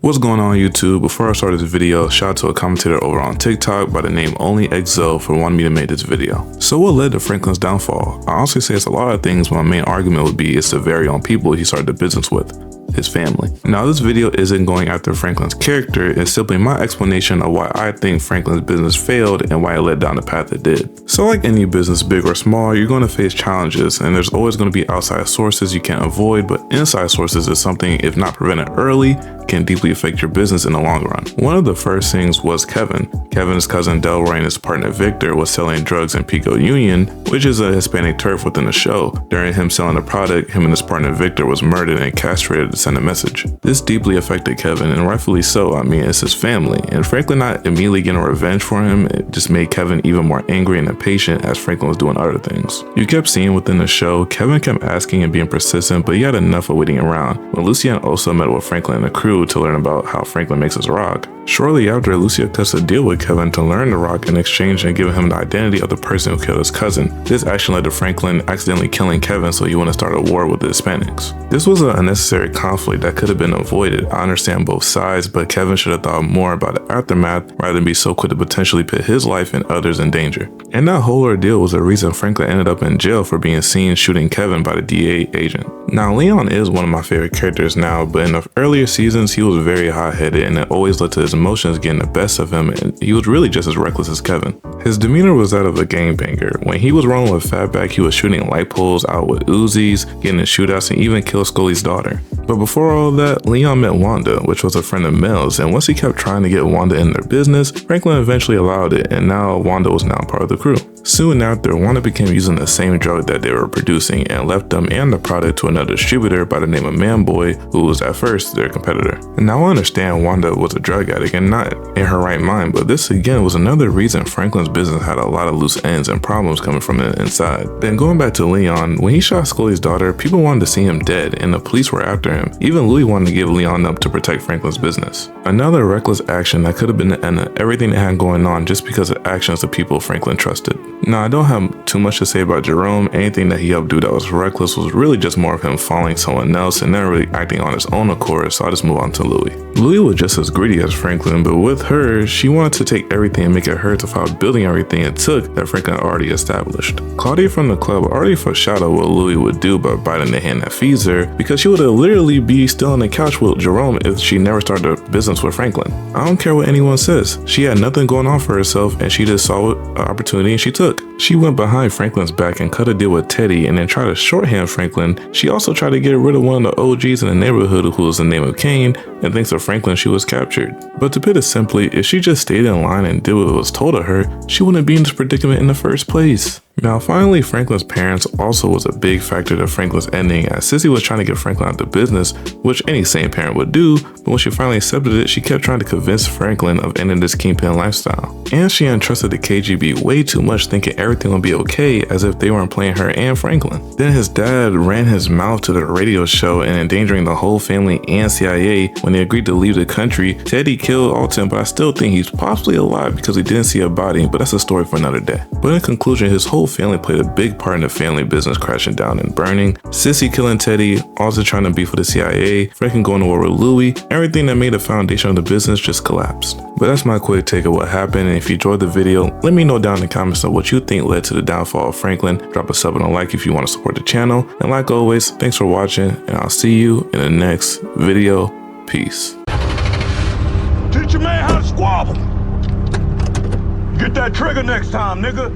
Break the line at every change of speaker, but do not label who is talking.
What's going on YouTube? Before I start this video, shout out to a commentator over on TikTok by the name OnlyXO for wanting me to make this video. So what led to Franklin's downfall? I honestly say it's a lot of things, but my main argument would be it's the very own people he started the business with. His family. Now this video isn't going after Franklin's character, it's simply my explanation of why I think Franklin's business failed and why it led down the path it did. So like any business, big or small, you're going to face challenges and there's always going to be outside sources you can't avoid, but inside sources is something, if not prevented early, can deeply affect your business in the long run. One of the first things was Kevin. Kevin's cousin Delroy and his partner Victor was selling drugs in Pico Union, which is a Hispanic turf within the show. During him selling the product, him and his partner Victor was murdered and castrated to send a message. This deeply affected Kevin, and rightfully so. I mean, it's his family, and Franklin not immediately getting revenge for him, it just made Kevin even more angry and impatient as Franklin was doing other things. You kept seeing within the show, Kevin kept asking and being persistent, but he had enough of waiting around. When Lucian also met with Franklin and the crew to learn about how Franklin makes his rock. Shortly after, Lucia cuts a deal with Kevin to learn the rock in exchange and giving him the identity of the person who killed his cousin. This action led to Franklin accidentally killing Kevin so he wouldn't start a war with the Hispanics. This was an unnecessary conflict that could have been avoided. I understand both sides, but Kevin should have thought more about the aftermath rather than be so quick to potentially put his life and others in danger. And that whole ordeal was the reason Franklin ended up in jail for being seen shooting Kevin by the DA agent. Now Leon is one of my favorite characters now, but in the earlier seasons he was very hot-headed and it always led to his emotions getting the best of him, and he was really just as reckless as Kevin. His demeanor was that of a gangbanger. When he was rolling with Fatback, he was shooting light poles out with Uzis, getting in shootouts, and even killed Scully's daughter. But before all that, Leon met Wanda, which was a friend of Mel's, and once he kept trying to get Wanda in their business, Franklin eventually allowed it, and now Wanda was now part of the crew. Soon after, Wanda became using the same drug that they were producing and left them and the product to another distributor by the name of Manboy, who was at first their competitor. And now I understand Wanda was a drug addict and not in her right mind, but this again was another reason Franklin's business had a lot of loose ends and problems coming from the inside. Then going back to Leon, when he shot Scully's daughter, people wanted to see him dead and the police were after him. Even Louis wanted to give Leon up to protect Franklin's business. Another reckless action that could have been the end of everything that had going on just because of actions of people Franklin trusted. Now I don't have too much to say about Jerome. Anything that he helped do that was reckless was really just more of him following someone else and never really acting on his own accord, so I'll just move on to Louis. Louis was just as greedy as Franklin, but with her, she wanted to take everything and make it hers without building everything it took that Franklin already established. Claudia from the club already foreshadowed what Louis would do by biting the hand that feeds her, because she would have literally be still on the couch with Jerome if she never started a business with Franklin. I don't care what anyone says. She had nothing going on for herself and she just saw an opportunity and she took. She went behind Franklin's back and cut a deal with Teddy and then tried to shorthand Franklin. She also tried to get rid of one of the OGs in the neighborhood who was the name of Kane, and thanks to Franklin she was captured. But to put it simply, if she just stayed in line and did what was told of her, she wouldn't be in this predicament in the first place. Now finally, Franklin's parents also was a big factor to Franklin's ending, as Sissy was trying to get Franklin out of business, which any sane parent would do, but when she finally accepted it, she kept trying to convince Franklin of ending this kingpin lifestyle. And she entrusted the KGB way too much, thinking everything would be okay, as if they weren't playing her and Franklin. Then his dad ran his mouth to the radio show and endangering the whole family and CIA. When they agreed to leave the country, Teddy killed Alton, but I still think he's possibly alive because we didn't see a body, but that's a story for another day. But in conclusion, his whole family played a big part in the family business crashing down and burning. Sissy killing Teddy, also trying to beef with the CIA, Franklin going to war with Louis, everything that made the foundation of the business just collapsed. But that's my quick take of what happened, and if you enjoyed the video, let me know down in the comments of what you think led to the downfall of Franklin. Drop a sub and a like if you want to support the channel, and like always, thanks for watching, and I'll see you in the next video. Peace.
Teach your man how to squabble. Get that trigger next time, nigga.